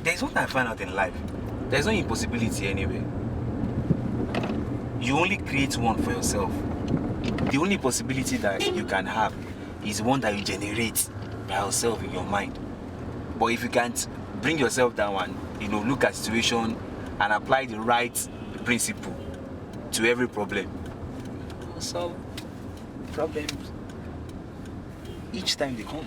There's what I find out in life. There's no impossibility anywhere. You only create one for yourself. The only possibility that you can have is one that you generate by yourself in your mind. But if you can't bring yourself down and look at situation and apply the right principle to every problem, you'll solve problems each time they come.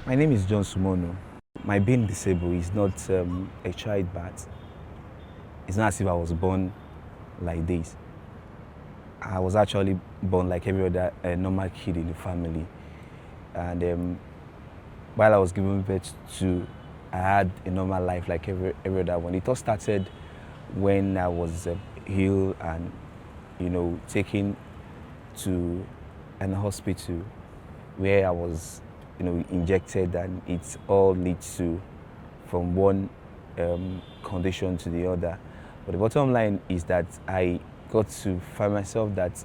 My name is John Sumonu. My being disabled is not a childbirth. It's not as if I was born like this. I was actually born like every other normal kid in the family. And while I was giving birth to, I had a normal life like every other one. It all started when I was ill and, taken to an hospital where I was injected, and it all leads to from one condition to the other. But the bottom line is that I got to find myself that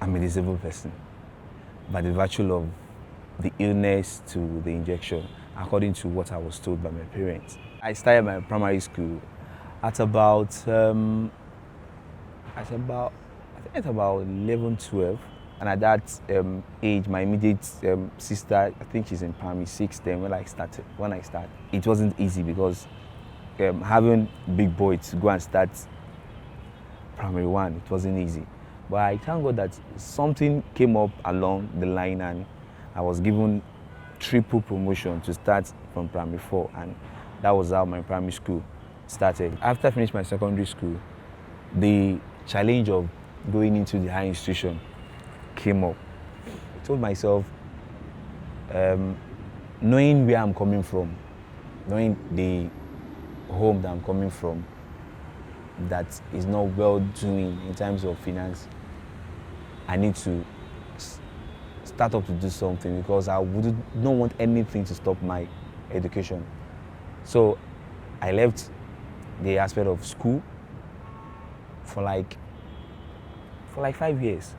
I'm a disabled person by the virtue of the illness to the injection, according to what I was told by my parents. I started my primary school at about 11, 12. And at that age, my immediate sister, I think she's in primary 6 then when I started. It wasn't easy because having big boy to go and start primary 1, it wasn't easy. But I thank God that something came up along the line and I was given triple promotion to start from primary 4, and that was how my primary school started. After I finished my secondary school, the challenge of going into the higher institution came up. I told myself, knowing where I'm coming from, knowing the home that I'm coming from, that is not well doing in terms of finance, I need to start up to do something because I would not want anything to stop my education. So I left the aspect of school for like 5 years.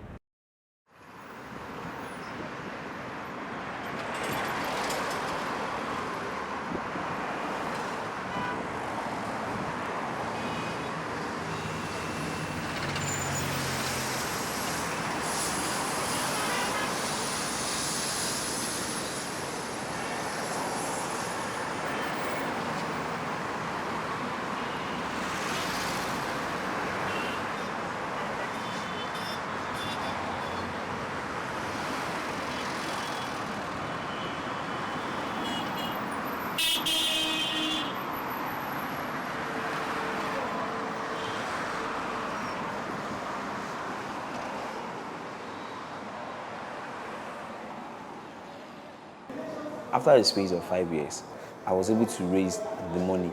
After a space of 5 years, I was able to raise the money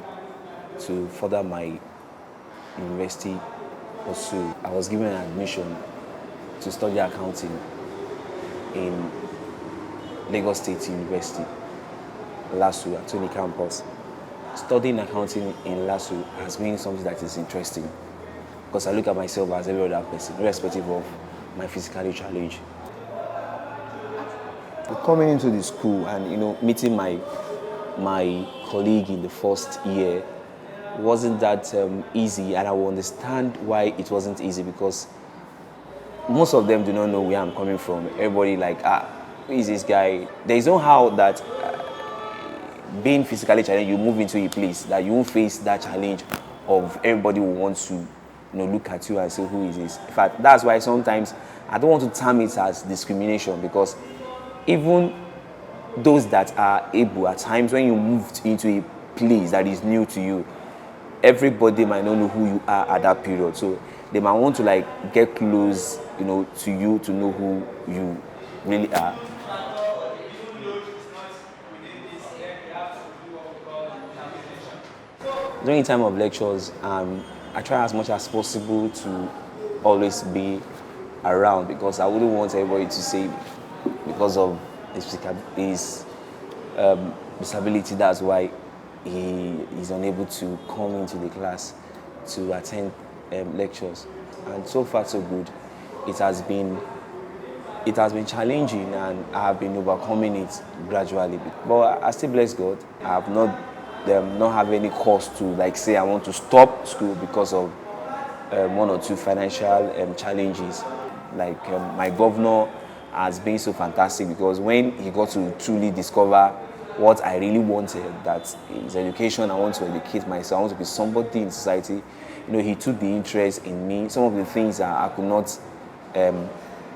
to further my university pursue. I was given an admission to study accounting in Lagos State University, LASU, at Tony campus. Studying accounting in LASU has been something that is interesting because I look at myself as every other person, irrespective of my physical challenge. Coming into the school and meeting my colleague in the first year wasn't that easy, and I will understand why it wasn't easy because most of them do not know where I'm coming from. Everybody who is this guy? There is no how that being physically challenged, you move into a place that you won't face that challenge of everybody who wants to, look at you and say, who is this? In fact, that's why sometimes I don't want to term it as discrimination, because even those that are able, at times when you moved into a place that is new to you, everybody might not know who you are at that period. So they might want to like get close, to you, to know who you really are. During the time of lectures, I try as much as possible to always be around, because I wouldn't want everybody to say because of his disability, that's why he is unable to come into the class to attend lectures. And so far so good. It has been challenging, and I have been overcoming it gradually. But I still bless God. I have not have any cause to like say I want to stop school because of one or two financial challenges. Like my governor has been so fantastic, because when he got to truly discover what I really wanted, that is education, I want to educate myself, I want to be somebody in society, he took the interest in me. Some of the things that I could not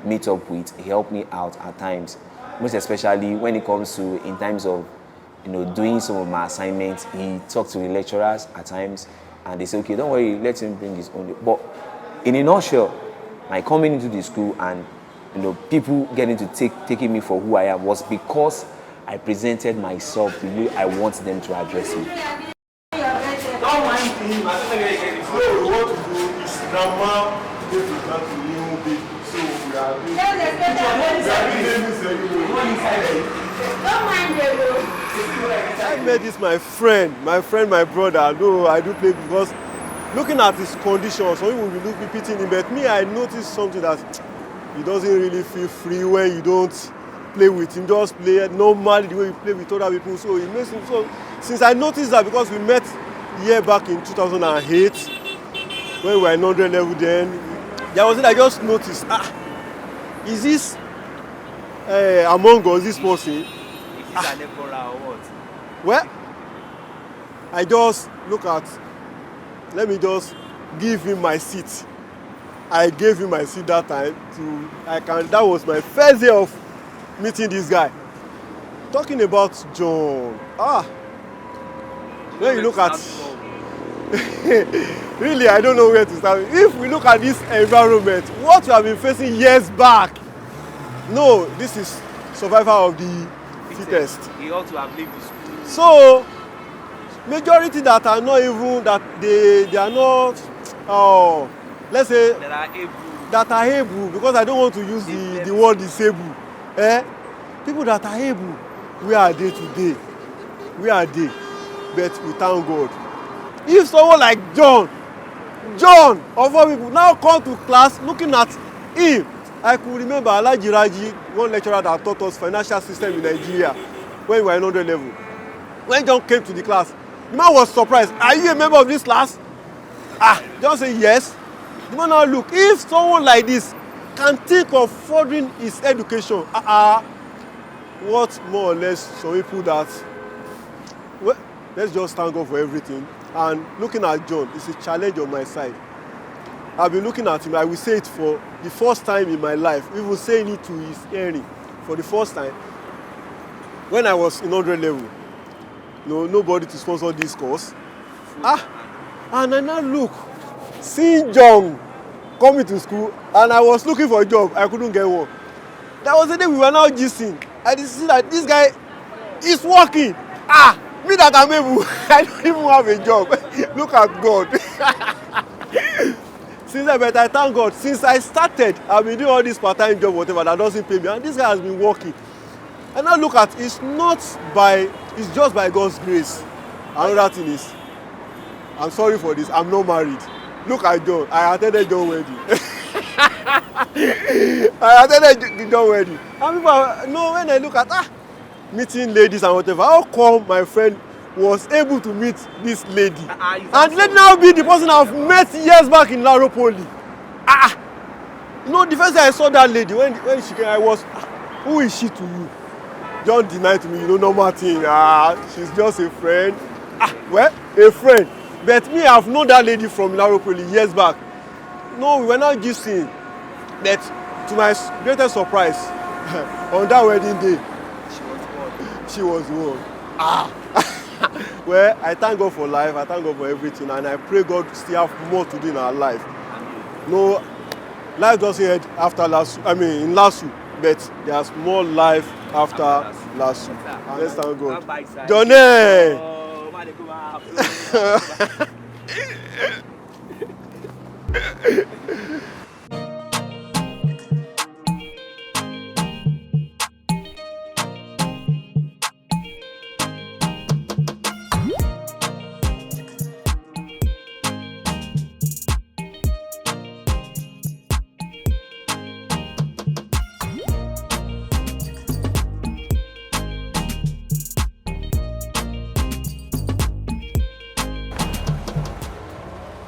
meet up with, he helped me out at times, most especially when it comes to in times of doing some of my assignments. He talked to the lecturers at times, and they say, okay, don't worry, let him bring his own. But in a nutshell, my coming into the school and people getting to taking me for who I am was because I presented myself the way I want them to address me. Don't mind him. So we want to do is grandma give the back to new baby. So we are doing this ceremony. Don't mind them. I met this my friend, my brother. No, I do play because looking at his condition, some people will be pitying him, but me, I noticed something that he doesn't really feel free when you don't play with him. Just play normally the way you play with other people. So it makes him so. Since I noticed that, because we met year back in 2008 when we were in 100 level, then there was it I just noticed. Is this among us, this person? Well, I just look at, let me just give him my seat. I gave him my seat that time that was my first day of meeting this guy. Talking about John. When you look at really, I don't know where to start. If we look at this environment, what we have been facing years back, no, this is survival of the fittest. He ought to have lived this. So, majority that are not even, that they are not, let's say, that are able, because I don't want to use the word disabled. People that are able, where are they today? Where are they? But we thank God. If someone like John of all people now come to class looking at him, I could remember Alhaji Raji, one lecturer that taught us financial system in Nigeria when we were in 100 level. When John came to the class, the man was surprised. Are you a member of this class? John said yes. The man now look, if someone like this can think of furthering his education, what more or less some people that, well, let's just thank God for everything. And looking at John, it's a challenge on my side. I've been looking at him, I will say it for the first time in my life, even saying it to his hearing for the first time. When I was in 100 level, nobody to sponsor this course. And I now look, seeing John coming to school, and I was looking for a job, I couldn't get one. That was the day we were now gisting. I see that this guy is working. Me that I'm able, I don't even have a job. Look at God. But I thank God, since I started, I've been doing all this part-time job, whatever, that doesn't pay me. And this guy has been working. And now look at, it's just by God's grace. Another thing is, I'm sorry for this, I'm not married. Look at John, I attended John's wedding. I attended John's wedding. And people, when I look at, meeting ladies and whatever, how come my friend was able to meet this lady? And let now be the person I've met years back in Laro Poly. The first time I saw that lady, when she came, I was, who is she to you? John denied to me, normal thing. She's just a friend. Well, a friend. But me, I've known that lady from Marital years back. No, we were not gisting. But to my greatest surprise, on that wedding day, she was one. Well, I thank God for life, I thank God for everything, and I pray God still have more to do in our life. No, life doesn't end after in last week, but there's more life after last week. Let's thank God. Johnny!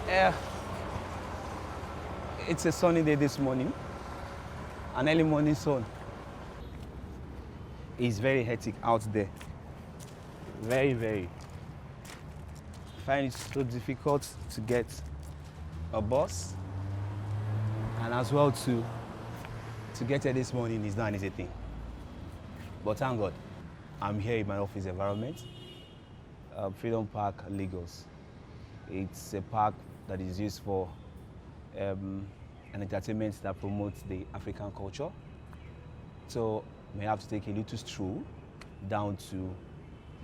Yeah. It's a sunny day this morning, an early morning sun. It's very hectic out there. Very, very. I find it so difficult to get a bus, and as well to get here this morning is not an easy thing. But thank God, I'm here in my office environment, Freedom Park, Lagos. It's a park that is used for an entertainment that promotes the African culture. So we have to take a little stroll down to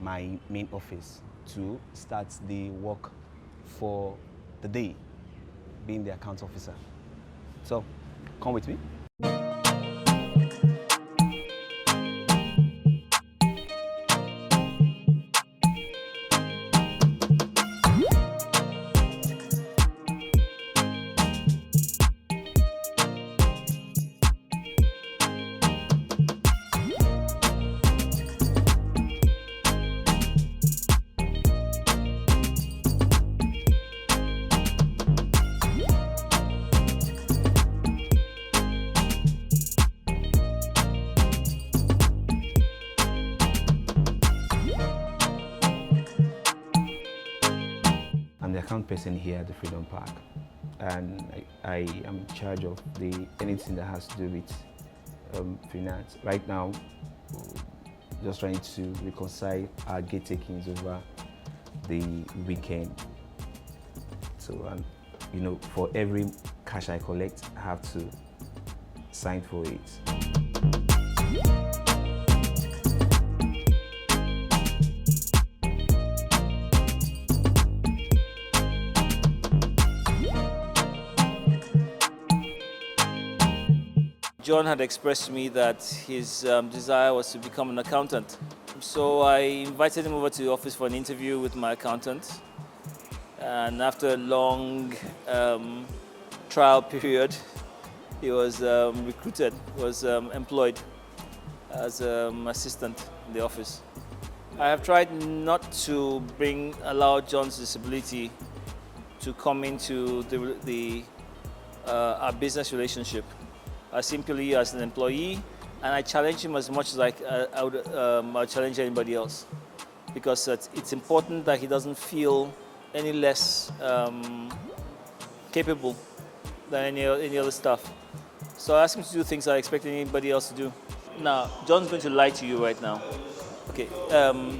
my main office to start the work for the day, being the account officer. So come with me. I'm the account person here at the Freedom Park, and I am in charge of anything that has to do with finance. Right now, just trying to reconcile our gate takings over the weekend. So, for every cash I collect, I have to sign for it. John had expressed to me that his desire was to become an accountant. So I invited him over to the office for an interview with my accountant. And after a long trial period, he was recruited, was employed as an assistant in the office. I have tried not to allow John's disability to come into our business relationship. Simply as an employee, and I challenge him as much as I would challenge anybody else, because it's important that he doesn't feel any less capable than any other staff. So I ask him to do things I expect anybody else to do. Now, John's going to lie to you right now. Okay,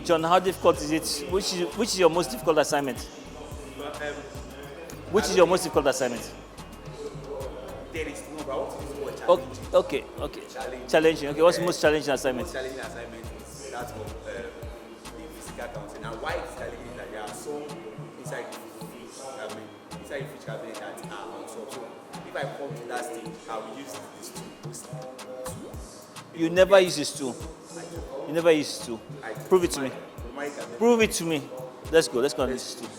John, how difficult is it? Which is your most difficult assignment? Which is your most difficult assignment? There is no about Okay. Challenging. Okay, what's the most challenging assignment? The most challenging assignment is that of the physical accounting. And why it's challenging is that there are some inside the fish cabinet that are unsolved. So if I come to that stage, I will use this tool. You never use this tool. You never use this tool. Prove it to me. Prove it to me. Let's go and use this tool.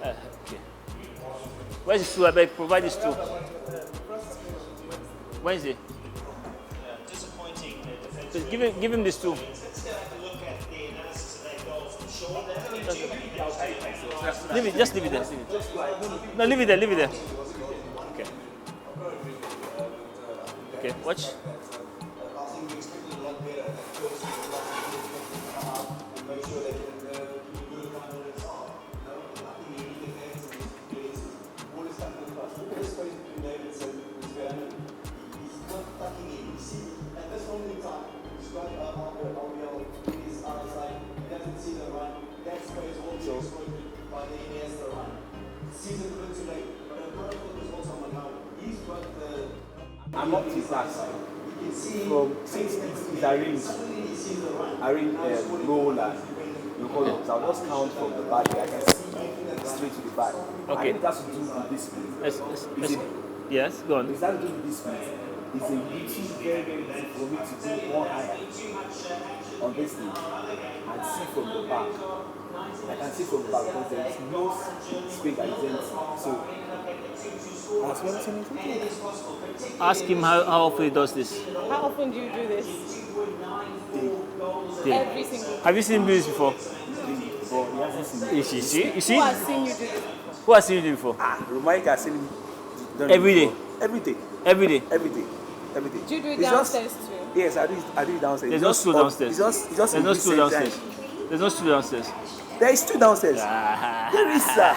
Okay. Where's this tool? I beg, provide this tool. Where is it? Disappointing. Just give him this tool. Leave it. Just leave it there. No, leave it there. Okay, watch. his other side. He doesn't see the run. That's where it's also exploited by the Iniesta run. Sees it good too late. But the protocol is also on now. He's got the. I'm up to that side. You can see From since it's arranged, suddenly he sees the run. roll and you call it. So I'll just count from the back. I can see straight to the back. Okay. I think that's to do with this split. Yes, go on. Is that to do with this split? It's a little very, very easy for me to go more higher on this thing and see from the back. I can see from the back because there is no space that is empty. So, that's what I'm saying. Ask him how often he does this. How often do you do this? Every single day. Have you seen him do this before? But he hasn't seen me. You see? You see? Who has seen you do this? Who has seen you do it before? Romaik has seen me done Every it day? before. Every day. Every day. Every day. Every day. Do you do it It's downstairs just, too? yes, I do it downstairs. There's no It's stool just downstairs. It's just There's no a stool recent downstairs. time. There's no stool downstairs. There is two downstairs. There is, sir.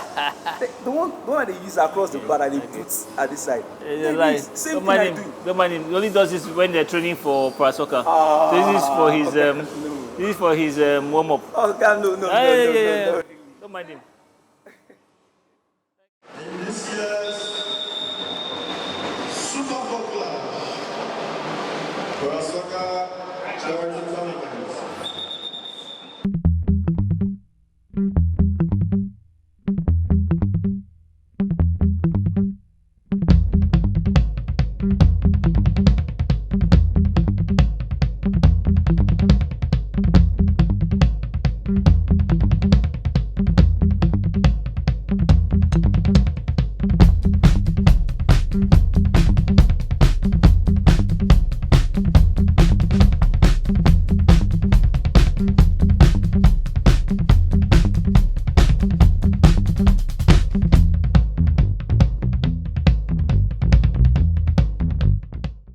The one they use across the bar and they put at this side. There Like, is. Same don't thing I mind do. him. Don't mind him. He only does this when they're training for para soccer. This is for his this is for his warm up. Oh, God, no. Don't mind him. In this year's Super Bowl Clash, para soccer charity tournament.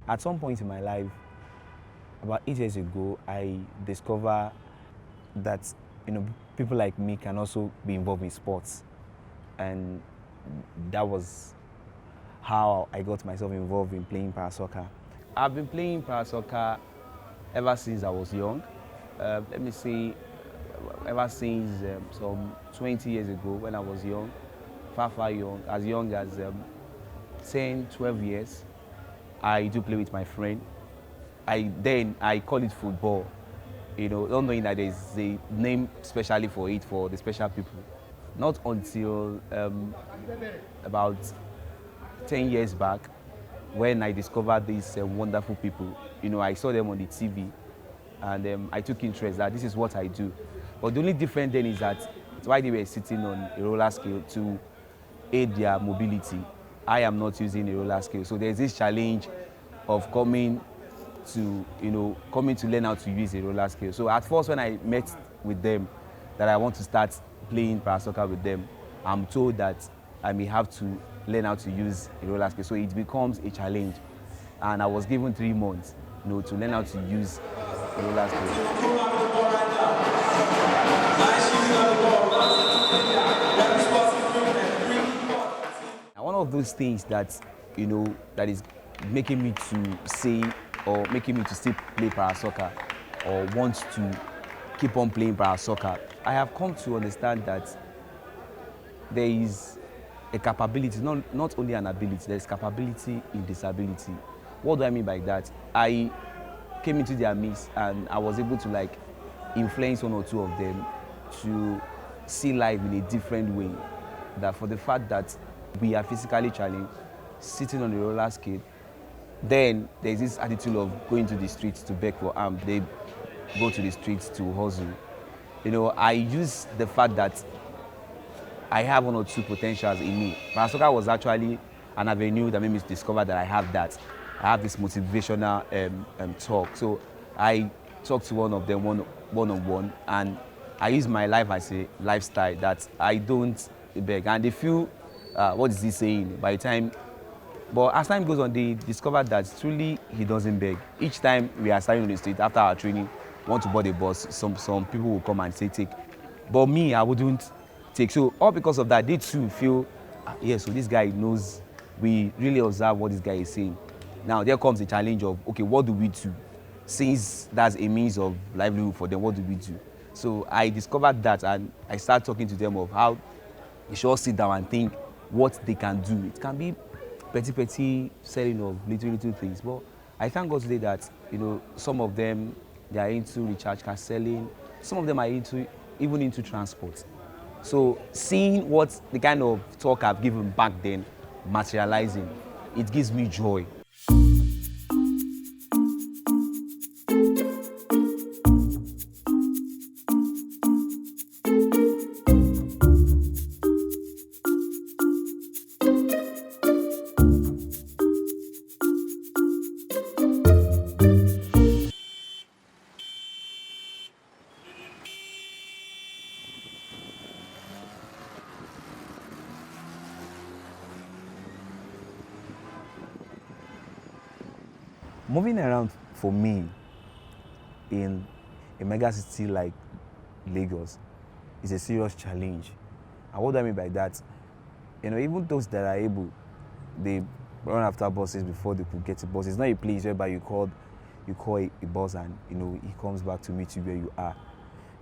At some point in my life, about 8 years ago, I discovered that people like me can also be involved in sports, and that was how I got myself involved in playing para soccer. I've been playing para soccer ever since I was young. Let me say, ever since some 20 years ago when I was young, far young as 10, 12 years. I do play with my friend. I call it football, not knowing that there's a name specially for it for the special people. Not until about 10 years back when I discovered these wonderful people. I saw them on the TV and I took interest that this is what I do. But the only difference then is that while they were sitting on a roller scale to aid their mobility, I am not using a roller scale. So there's this challenge of coming to learn how to use a roller scale. So at first when I met with them that I want to start playing para soccer with them, I'm told that I may have to learn how to use a roller scale. So it becomes a challenge. And I was given 3 months to learn how to use a roller scale. One of those things that that is making me to say or making me to still play para soccer or want to keep on playing para soccer, I have come to understand that there is a capability, not only an ability, there is capability in disability. What do I mean by that? I came into their midst and I was able to influence one or two of them to see life in a different way. That for the fact that we are physically challenged, sitting on the roller skate, then there's this attitude of going to the streets to beg for arms. They go to the streets to hustle. I use the fact that I have one or two potentials in me. Para soccer was actually an avenue that made me discover that I have that. I have this motivational talk. So I talked to one of them one-on-one, and I use my life as a lifestyle that I don't beg. And they feel, what is he saying by the time? But as time goes on, they discover that truly he doesn't beg. Each time we are standing on the street after our training, want to board a bus, some people will come and say take. But me, I wouldn't take. So all because of that, they too feel, yeah, so this guy knows, we really observe what this guy is saying. Now there comes the challenge of, okay, what do we do? since that's a means of livelihood for them, what do we do? So I discovered that, and I started talking to them of how they should all sit down and think what they can do. It can be petty selling of little things, but I thank God today that, you know, some of them, they are into recharge car selling, some of them are even into transport. So seeing what the kind of talk I've given back then materializing, it gives me joy. Moving around for me in a mega city like Lagos is a serious challenge. And what do I mean by that? You know, even those that are able, they run after buses before they could get a bus. It's not a place whereby you call a bus and, you know, he comes back to meet you where you are.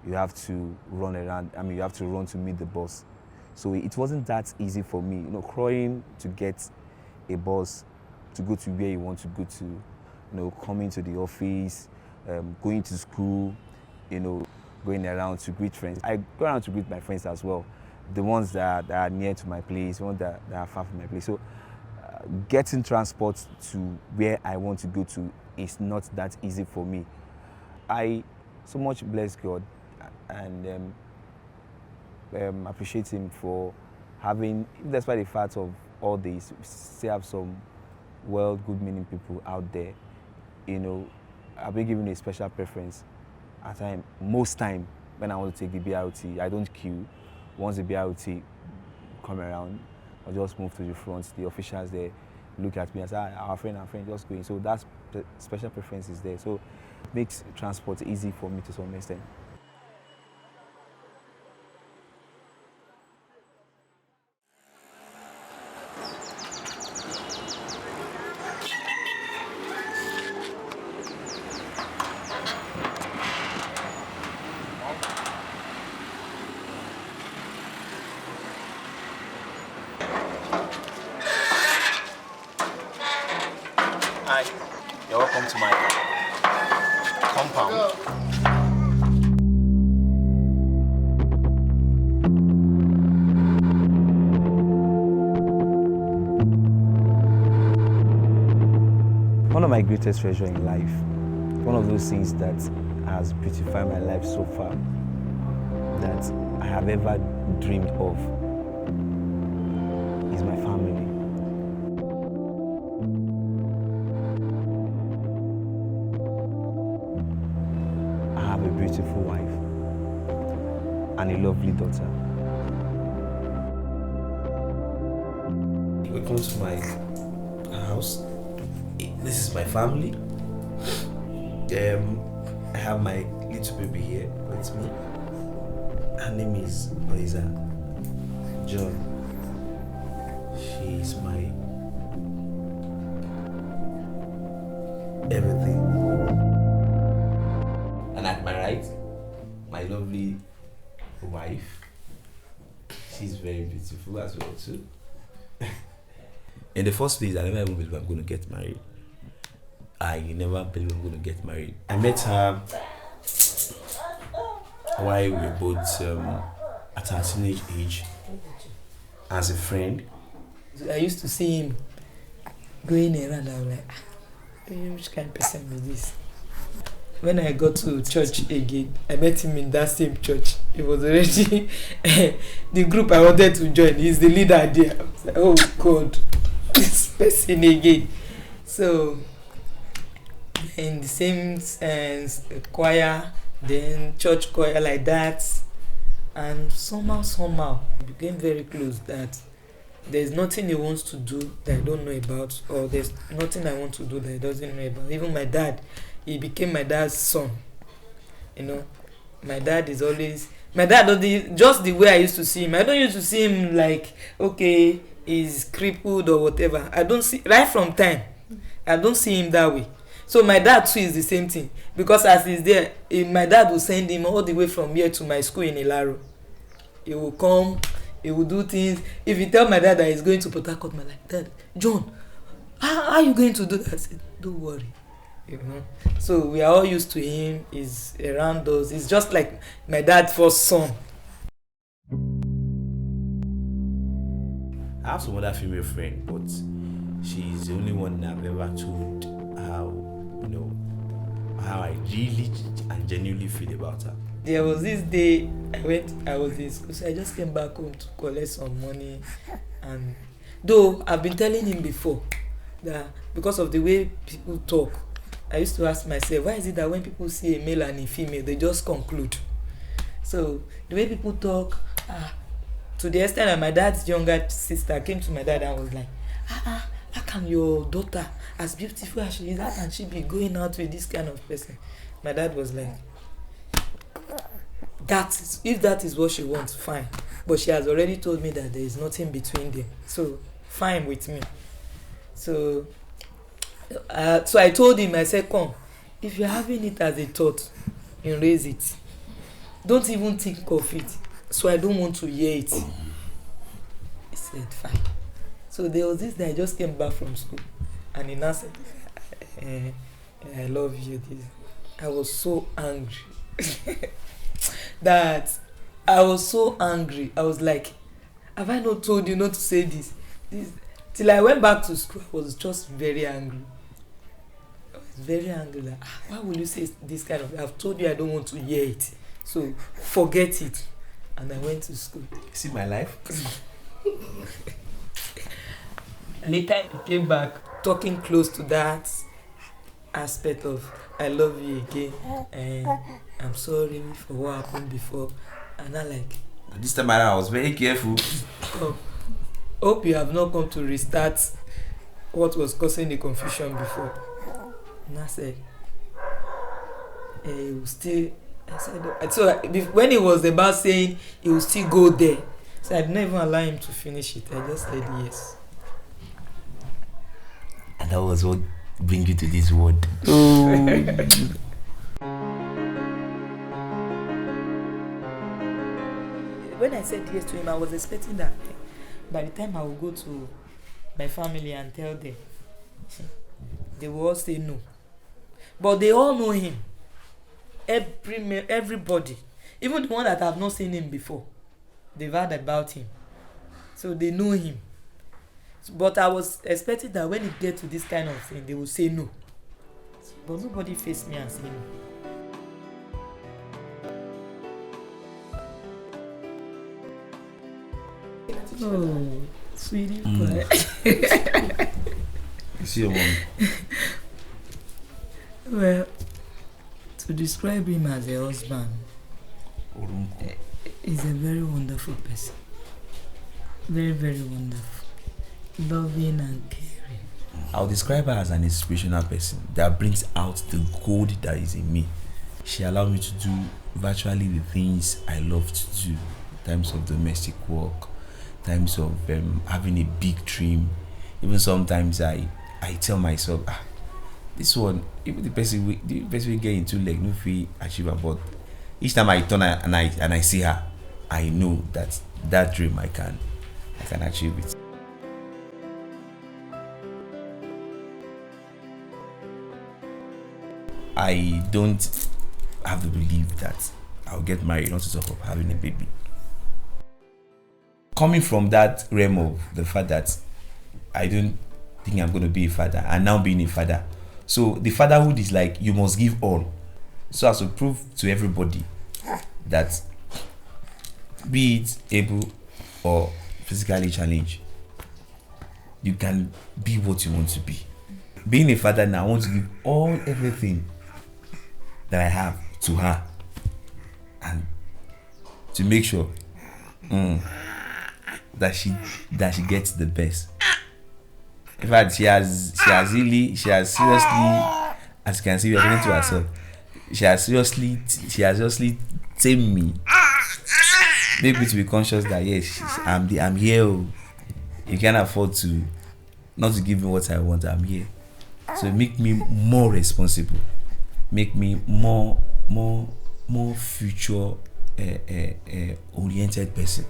You have to run around. I mean, you have to run to meet the bus. So it wasn't that easy for me, you know, crawling to get a bus to go to where you want to go to. You know, coming to the office, going to school, you know, going around to greet friends. I go around to greet my friends as well, the ones that are near to my place, the ones that are far from my place. So getting transport to where I want to go to is not that easy for me. I so much bless God and appreciate Him for having, despite the fact of all this, we still have some good meaning people out there. You know, I've been given a special preference at time. Most time when I want to take the BRT, I don't queue. Once the BRT come around, I just move to the front. The officials there look at me and say, our friend, just going. So that special preference is there. So it makes transport easy for me to some extent. Hi, you're welcome to my compound. One of my greatest treasures in life, one of those things that has beautified my life so far, that I have ever dreamed of, is my family. I have a beautiful wife and a lovely daughter. Welcome to my house. This is my family. I have my little baby here with me. Her name is Oiza John. She is my everything. And at my right, my lovely wife. She's very beautiful as well too. In the first place, I never even believed I'm going to get married. I never believed I'm going to get married. I met her while we were both at our teenage age as a friend. I used to see him going around. I was like, which kind of person is this? When I got to church again, I met him in that same church. It was already the group I wanted to join. He's the leader there. I was like, oh God, this person again. So in the same choir, then church choir like that, and somehow we became very close. That there's nothing he wants to do that I don't know about, or there's nothing I want to do that he doesn't know about. Even my dad, he became my dad's son. You know, my dad is always just the way I used to see him. I don't used to see him like, okay, he's crippled or whatever. I don't see right from time. I don't see him that way. So my dad too is the same thing, because as he's there, my dad will send him all the way from here to my school in Ilaro. He will come, he will do things. If you tell my dad that he's going to Port Harcourt, my like, Dad, John, how are you going to do that? I said, don't worry. You know, so we are all used to him. He's around us. He's just like my dad's first son. I have some other female friend, but she's the only one I've ever told how I really and genuinely feel about her. There was this day I was in school, so I just came back home to collect some money, and though I've been telling him before that because of the way people talk, I used to ask myself, why is it that when people see a male and a female, they just conclude? So the way people talk, to the extent that my dad's younger sister came to my dad and was like, how can your daughter, as beautiful as she is, how can she be going out with this kind of person? My dad was like, if that is what she wants, fine. But she has already told me that there is nothing between them. So fine with me. So I told him, I said, come, if you're having it as a thought, erase it. Don't even think of it. So I don't want to hear it. He said, fine. So there was this day I just came back from school, and he now said, I love you. I was so angry. I was like, have I not told you not to say this? Till I went back to school, I was just very angry. I was very angry. Like, why will you say this kind of thing? I've told you I don't want to hear it. So forget it. And I went to school. See my life? Later I came back talking close to that aspect of I love you again, and I'm sorry for what happened before. And I like, this time around I was very careful. Hope you have not come to restart what was causing the confusion before. And I said, he will still. I said, so when he was about saying he will still go there, so I didn't even allow him to finish it. I just said yes. And that was what brings you to this world. When I said yes to him, I was expecting that by the time I will go to my family and tell them, they will all say no. But they all know him. Everybody, even the one that have not seen him before, they've heard about him, so they know him. But I was expecting that when it gets to this kind of thing, they will say no. But nobody faced me and said no. Oh, sweetie pie. You see your mom? Well, to describe him as a husband, he's a very wonderful person. Very, very wonderful. Loving and caring. I'll describe her as an inspirational person that brings out the gold that is in me. She allowed me to do virtually the things I love to do. Times of domestic work, times of having a big dream. Even sometimes I tell myself, this one, even the person we get into like no feel achievable. But each time I turn and I see her, I know that dream I can achieve it. I don't have the belief that I'll get married, not to talk of having a baby. Coming from that realm of the fact that I don't think I'm going to be a father, and now being a father. So the fatherhood is like you must give all. So as to prove to everybody that be it able or physically challenged, you can be what you want to be. Being a father now, I want to give everything that I have to her, and to make sure that she gets the best. In fact, she has seriously, as you can see, we are talking to herself. She has seriously tamed me. Make me to be conscious that yes, I'm here. You can't afford to not to give me what I want. I'm here. So make me more responsible, make me more future oriented person.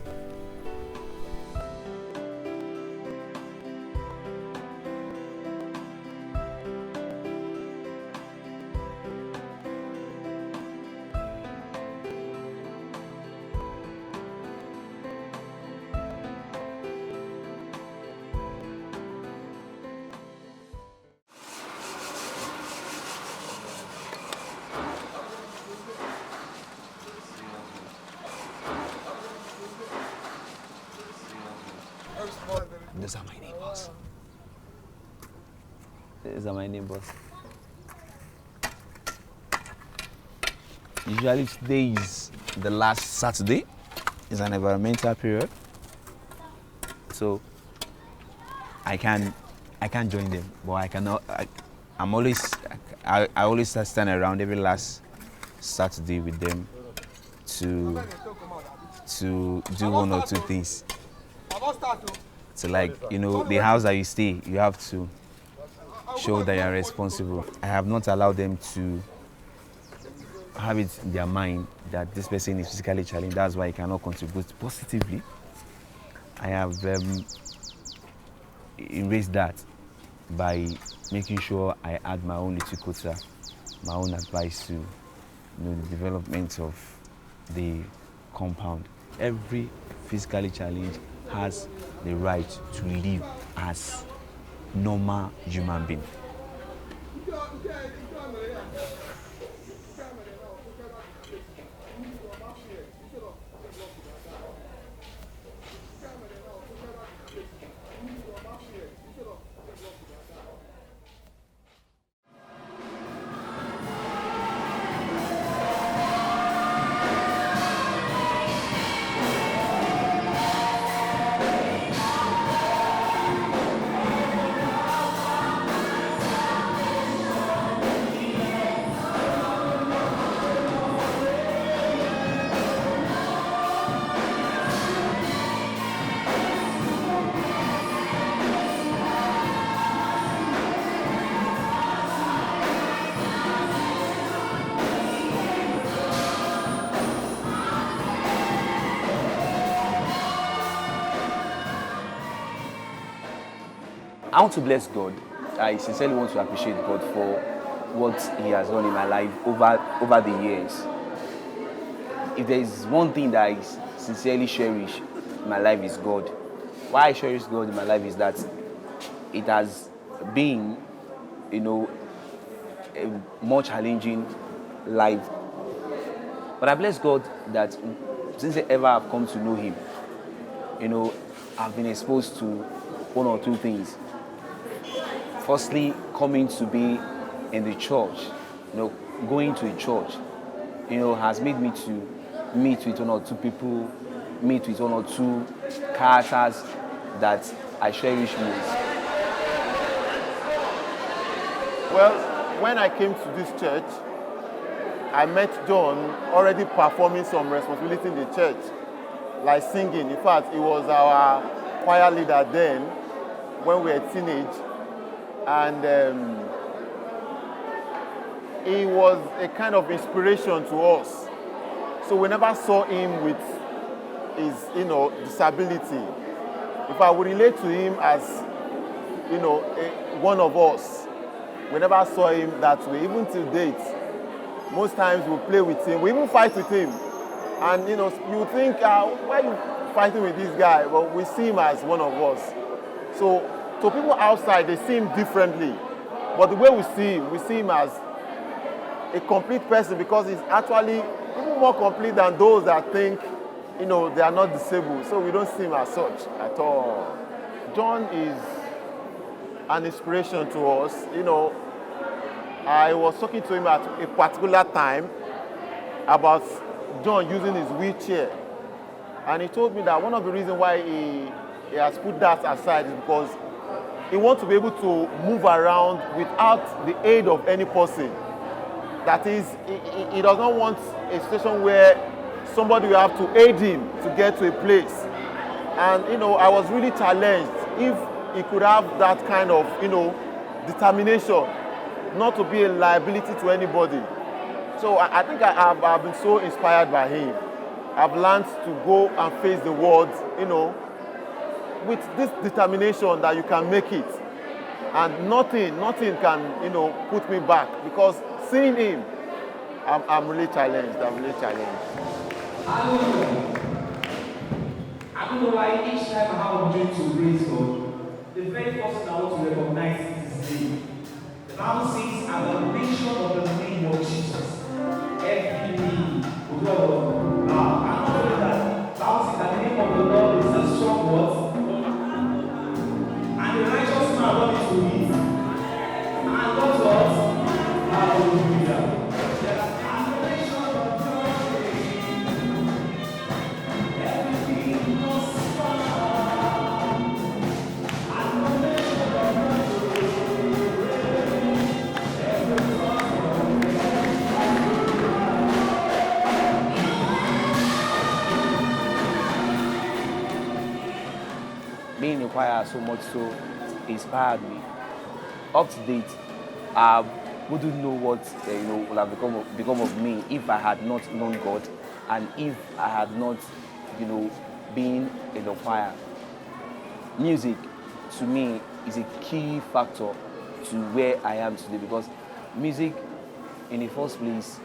Those are my neighbors. These are my neighbors. Usually today is the last Saturday. It's an environmental period. So I can't join them, but I cannot. I always stand around every last Saturday with them to do one or two things. So like, you know, the house that you stay, you have to show that you are responsible. I have not allowed them to have it in their mind that this person is physically challenged, that's why he cannot contribute positively. I have erased that by making sure I add my own little quota, my own advice to, you know, the development of the compound. Every physically challenged has the right to live as normal human being. I want to bless God. I sincerely want to appreciate God for what He has done in my life over the years. If there is one thing that I sincerely cherish in my life is God. Why I cherish God in my life is that it has been, you know, a more challenging life. But I bless God that since ever I've come to know Him, you know, I've been exposed to one or two things. Firstly, coming to be in the church, you know, going to a church, you know, has made me to meet with one or two people, meet with one or two characters that I cherish most. Well, when I came to this church, I met John already performing some responsibility in the church, like singing. In fact, he was our choir leader then, when we were teenage. And he was a kind of inspiration to us. So we never saw him with his, you know, disability. If I would relate to him as, you know, one of us, we never saw him that way. Even till date, most times we play with him, we even fight with him. And, you know, you think, why are you fighting with this guy? Well, we see him as one of us. So to people outside, they see him differently. But the way we see him as a complete person, because he's actually even more complete than those that think, you know, they are not disabled. So we don't see him as such at all. John is an inspiration to us. You know, I was talking to him at a particular time about John using his wheelchair. And he told me that one of the reasons why he has put that aside is because he wants to be able to move around without the aid of any person. That is, he does not want a situation where somebody will have to aid him to get to a place. And, you know, I was really challenged if he could have that kind of, you know, determination not to be a liability to anybody. So I think I've been so inspired by him. I've learned to go and face the world, you know, with this determination that you can make it. And nothing can, you know, put me back, because seeing him, I'm really challenged. I'm really challenged. I don't know why each time I have a opportunity to praise God, the very first thing I want to recognize is His name. The Bible says, at the mention of the name of Jesus, every knee will go. I'm not saying that. The Bible says that the name of the Lord is a strong word, and the righteous man run into it. And God's words, hallelujah. Being in choir so much so inspired me. Up to date, I wouldn't know what would have become of me if I had not known God, and if I had not, been in the choir. Music, to me, is a key factor to where I am today, because music, in the first place,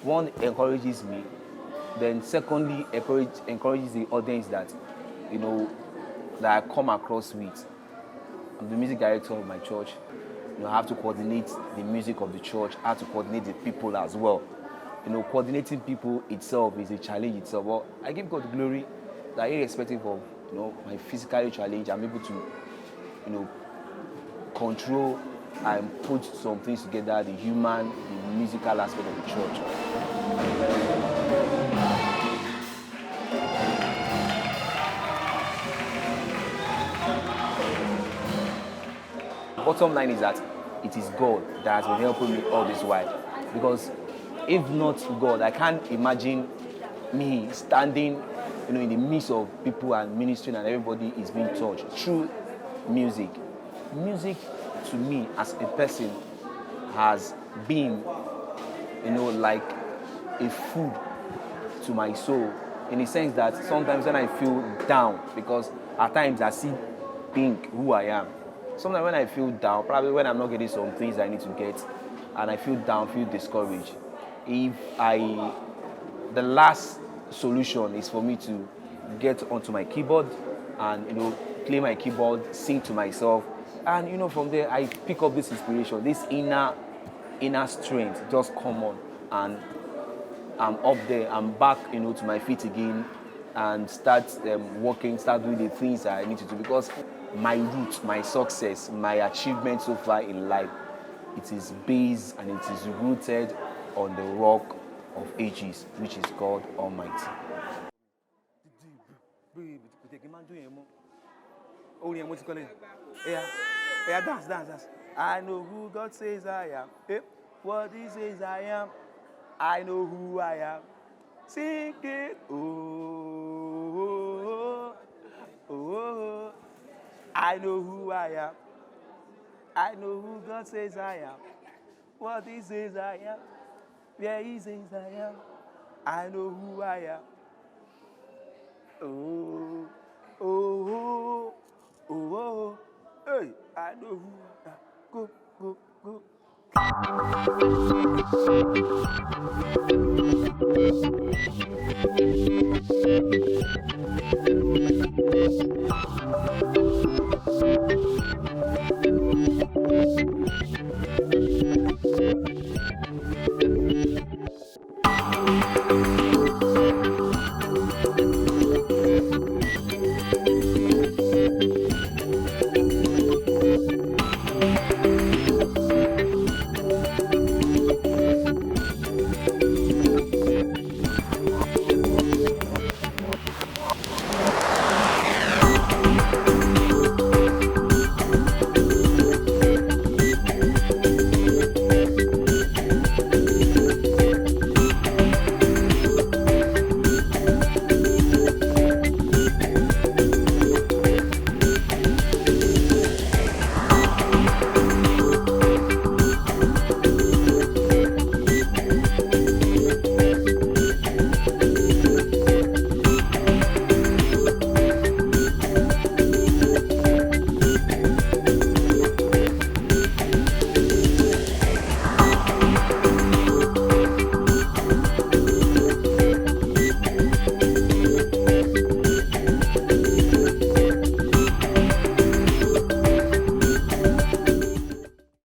one, encourages me. Then secondly, encourages the audience that I come across with. I'm the music director of my church. I have to coordinate the music of the church. I have to coordinate the people as well. Coordinating people itself is a challenge itself. But I give God glory that irrespective of my physical challenge, I'm able to control and put some things together, the human, the musical aspect of the church. Bottom line is that it is God that has been helping me all this while. Because if not God, I can't imagine me standing in the midst of people and ministering and everybody is being touched through music. Music, to me, as a person, has been, like a food to my soul, in the sense that sometimes when I feel down, because at times I think who I am. Sometimes when I feel down, probably when I'm not getting some things I need to get, and I feel down, feel discouraged, the last solution is for me to get onto my keyboard and play my keyboard, sing to myself, and from there I pick up this inspiration, this inner strength just come on, and I'm up there, I'm back to my feet again, and start working, start doing the things that I need to do, because my roots, my success, my achievement so far in life, it is based and it is rooted on the rock of ages, which is God Almighty. Dance. I know who God says I am. What He says I am. I know who I am. Sing it. Oh. I know who I am. I know who God says I am. What He says I am. Where He says I am. I know who I am. Oh. Hey, I know who I am. Go.